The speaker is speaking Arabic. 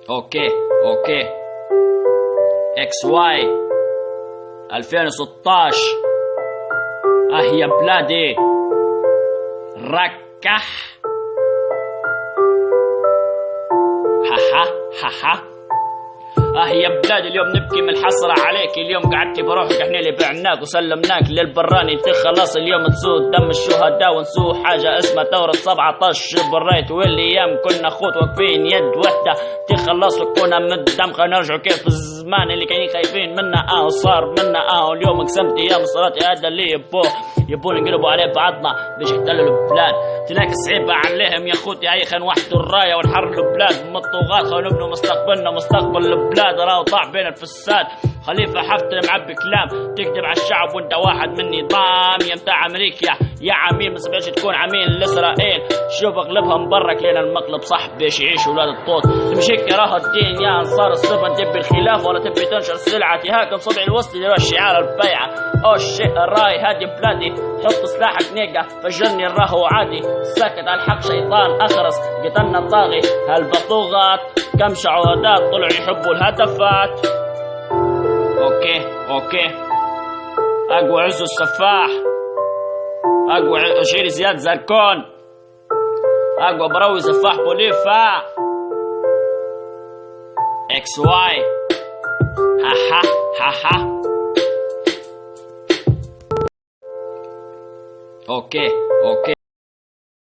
اوكي اكس واي 2016. يا بلادي ركح ها يا بلادي اليوم نبكي من الحسرة عليك. اليوم قعدتي بروحك احنا اللي بعناك وسلمناك للبراني. انت خلاص اليوم تسود دم الشهداء ونسوه حاجة اسمها ثورة 17 بريت. والايام كنا اخوت واقفين يد وحدة. انت خلاص وكونا من الدم. خلينا نرجعوا كيف الزمان اللي كانوا خايفين منا صار منا اليوم قسمتي يا مصراتي هذا اللي يبون ينقلبوا عليه بعضنا باش يحتلوا البلاد. تلاقي صعيبة عليهم يا خوتي. هاي خلينا نوحدوا الراية ونحرروا البلاد من الطغاة. خلينا نبنوا مستقبلنا مستقبل البلاد. راهو طاح بين الفساد. خليفة حفتر معبي كلام تكذب على الشعب وانت واحد من نظام يا متاع امريكا يا عميل. ما سبعش تكون عميل لاسرائيل. شوف اقلبها مبرك لين المقلب صح باش يعيش ولاد الطوط. مش هيك راه الدين يا انصار الصفن. تبي الخلاف ولا تبي تنشر سلعتي؟ هاكم صبعي الوسطي اللي هو شعار البيعة. شيء الراي هادي بلادي. حط سلاحك نيقة فجرني الراهو عادي. ساكت على الحق شيطان اخرس قتلنا الطاغي. هالبطوغات كم شعوذات طلعوا يحبوا الهدفات. اوكي اقوى عزو السفاح. اقوى شيري زياد زركون. اقوى بروي سفاح بوليفا. اكس واي ها اوكي